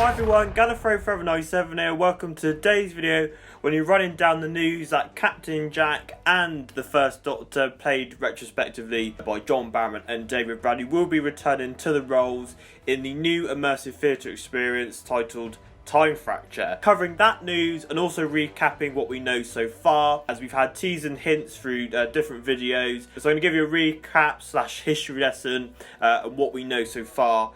Hi everyone, Gallifrey Forever 97 here. Welcome to today's video when you're running down the news that Captain Jack and the First Doctor, played retrospectively by John Barrowman and David Bradley, will be returning to the roles in the new immersive theatre experience titled Time Fracture. Covering that news and also recapping what we know so far, as we've had teasers and hints through different videos. So I'm going to give you a recap / history lesson on what we know so far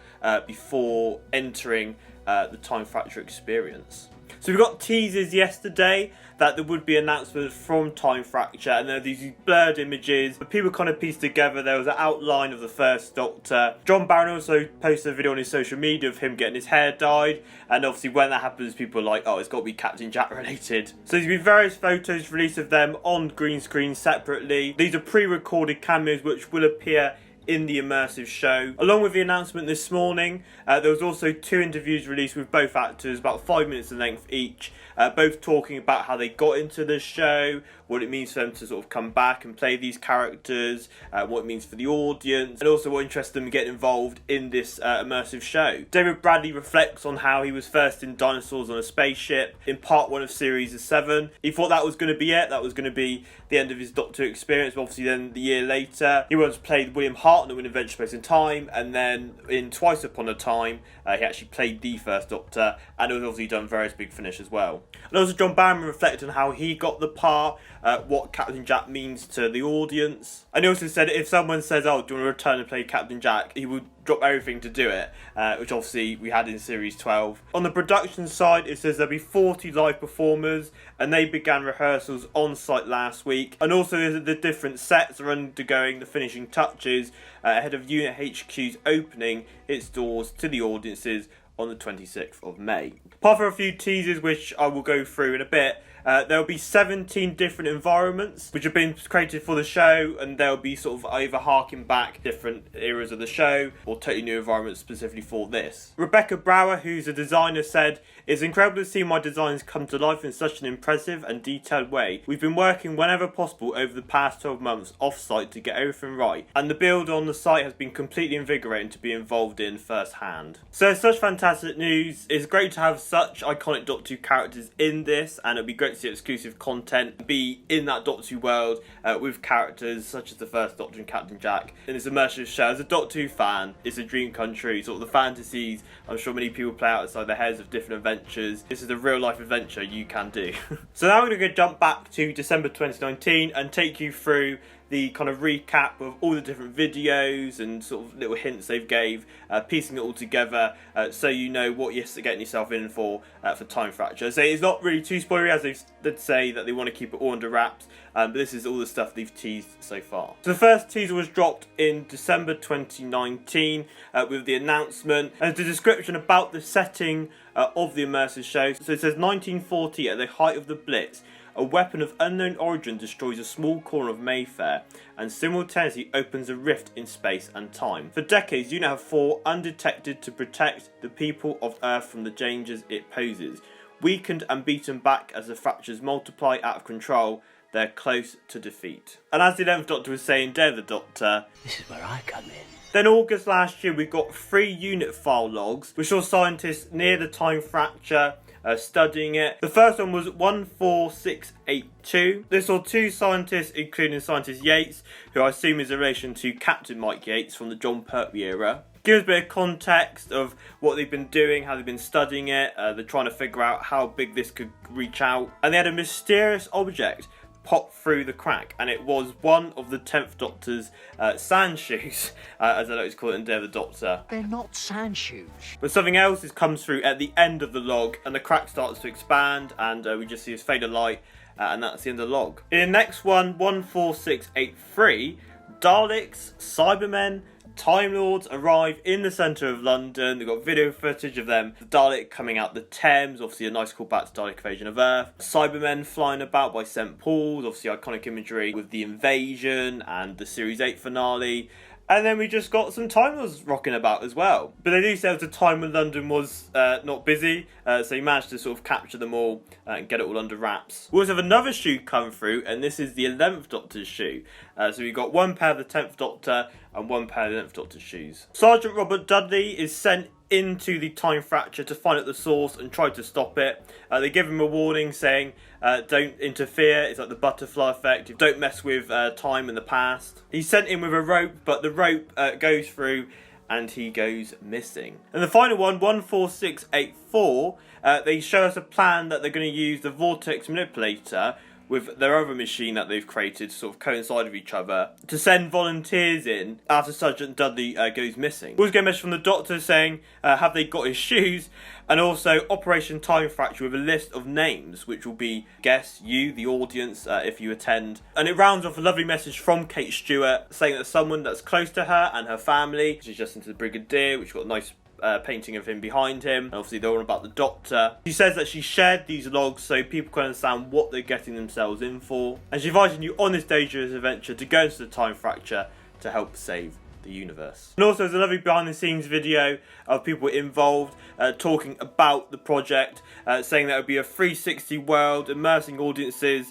before entering the Time Fracture experience. So we got teasers yesterday that there would be announcements from Time Fracture, and there are these blurred images, but people kind of pieced together. There was an outline of the First Doctor. John Barron also posted a video on his social media of him getting his hair dyed, and obviously when that happens, people are like, oh, it's got to be Captain Jack related. So there's been various photos released of them on green screen separately. These are pre-recorded cameos which will appear in the immersive show. Along with the announcement this morning, there was also 2 interviews released with both actors, about 5 minutes in length each, both talking about how they got into the show, what it means for them to sort of come back and play these characters, what it means for the audience, and also what interests them to get involved in this immersive show. David Bradley reflects on how he was first in Dinosaurs on a Spaceship in part 1 of series 7. He thought that was going to be it, that was going to be the end of his Doctor experience, but obviously then the year later he once played William Hartnell in Adventure Space and Time, and then in Twice Upon a Time he actually played the First Doctor, and it was obviously done various big finish as well. And also John Barrowman reflected on how he got the part, what Captain Jack means to the audience. And he also said if someone says, oh, do you want to return and play Captain Jack, he would drop everything to do it, which obviously we had in series 12. On the production side, it says there'll be 40 live performers, and they began rehearsals on site last week. And also the different sets are undergoing the finishing touches ahead of Unit HQ's opening its doors to the audiences on the 26th of May. Apart from a few teasers which I will go through in a bit, there will be 17 different environments which have been created for the show, and they'll be sort of either harking back different eras of the show or totally new environments specifically for this. Rebecca Brower, who's a designer, said, "It's incredible to see my designs come to life in such an impressive and detailed way. We've been working whenever possible over the past 12 months off-site to get everything right, and the build on the site has been completely invigorating to be involved in firsthand." So it's such fantastic news. It's great to have such iconic Doctor Who characters in this, and it'll be great to see exclusive content, be in that Doctor Who world with characters such as the First Doctor and Captain Jack in this immersive show. As a Doctor Who fan, it's a dream come true. Sort of the fantasies I'm sure many people play outside their heads of different adventures. This is a real life adventure you can do. So now we're going to jump back to December 2019 and take you through the kind of recap of all the different videos and sort of little hints they've gave, piecing it all together so you know what you're getting yourself in for Time Fracture. So it's not really too spoilery, as they did say that they want to keep it all under wraps, but this is all the stuff they've teased so far. So the first teaser was dropped in December 2019 with the announcement and the description about the setting of the immersive show. So it says 1940, at the height of the Blitz, a weapon of unknown origin destroys a small corner of Mayfair and simultaneously opens a rift in space and time. For decades, Unit have fought undetected to protect the people of Earth from the dangers it poses. Weakened and beaten back as the fractures multiply out of control, they're close to defeat. And as the 11th Doctor was saying, Day of the Doctor, this is where I come in. Then August last year, we got 3 unit file logs, which saw scientists near the Time Fracture studying it. The first one was 14682. This saw 2 scientists, including scientist Yates, who I assume is in relation to Captain Mike Yates from the John Pertwee era. Give us a bit of context of what they've been doing, how they've been studying it. They're trying to figure out how big this could reach out. And they had a mysterious object pop through the crack, and it was one of the 10th Doctor's sand shoes, as I like to call it in Day of the Doctor. They're not sand shoes. But something else comes through at the end of the log, and the crack starts to expand, and we just see this fade of light, and that's the end of the log. In the next one, 14683, Daleks, Cybermen, Time Lords arrive in the centre of London. They've got video footage of them, the Dalek coming out the Thames, obviously a nice callback to Dalek Invasion of Earth. Cybermen flying about by St Paul's, obviously iconic imagery with the invasion and the Series 8 finale. And then we just got some Time Lords rocking about as well. But they do say it was a time when London was not busy, so he managed to sort of capture them all and get it all under wraps. We also have another shoe come through, and this is the 11th Doctor's shoe. So we've got 1 pair of the 10th Doctor and 1 pair of the 11th Doctor's shoes. Sergeant Robert Dudley is sent into the time fracture to find out the source and try to stop it. They give him a warning saying, don't interfere, it's like the butterfly effect, don't mess with time in the past. He's sent in with a rope, but the rope goes through and he goes missing. And the final one, 14684, they show us a plan that they're going to use the vortex manipulator with their other machine that they've created to sort of coincide with each other to send volunteers in after Sergeant Dudley goes missing. We also get a message from the doctor saying, have they got his shoes? And also Operation Time Fracture with a list of names, which will be, guess, you, the audience, if you attend. And it rounds off a lovely message from Kate Stewart saying that someone that's close to her and her family, she's just into the Brigadier, which got a nice painting of him behind him. And obviously they're all about the doctor. She says that she shared these logs so people can understand what they're getting themselves in for. And she's inviting you on this dangerous adventure to go into the time fracture to help save the universe. And also there's a lovely behind the scenes video of people involved talking about the project, saying that it would be a 360 world, immersing audiences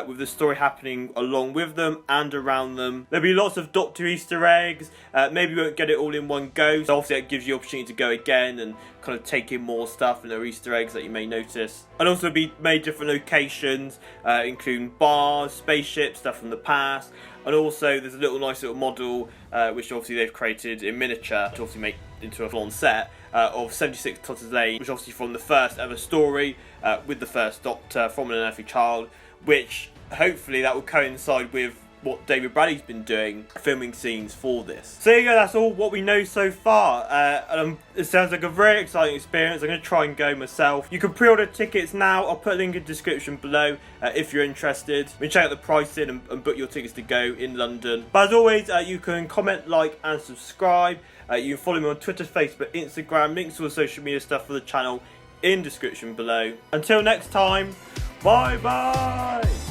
with the story happening along with them and around them. There'll be lots of Doctor Easter eggs. Maybe we won't get it all in one go, so obviously it gives you the opportunity to go again and kind of take in more stuff, and there are Easter eggs that you may notice. And also be made different locations, including bars, spaceships, stuff from the past. And also there's a nice little model which obviously they've created in miniature to obviously make into a full-on set of 76 Totters Lane, which obviously from the first ever story with the first Doctor from an unearthly child, which hopefully that will coincide with what David Bradley's been doing, filming scenes for this. So there you go, that's all what we know so far. It sounds like a very exciting experience. I'm going to try and go myself. You can pre-order tickets now. I'll put a link in the description below if you're interested. You can check out the pricing and book your tickets to go in London. But as always, you can comment, like and subscribe. You can follow me on Twitter, Facebook, Instagram. Links to all the social media stuff for the channel in description below. Until next time, bye bye!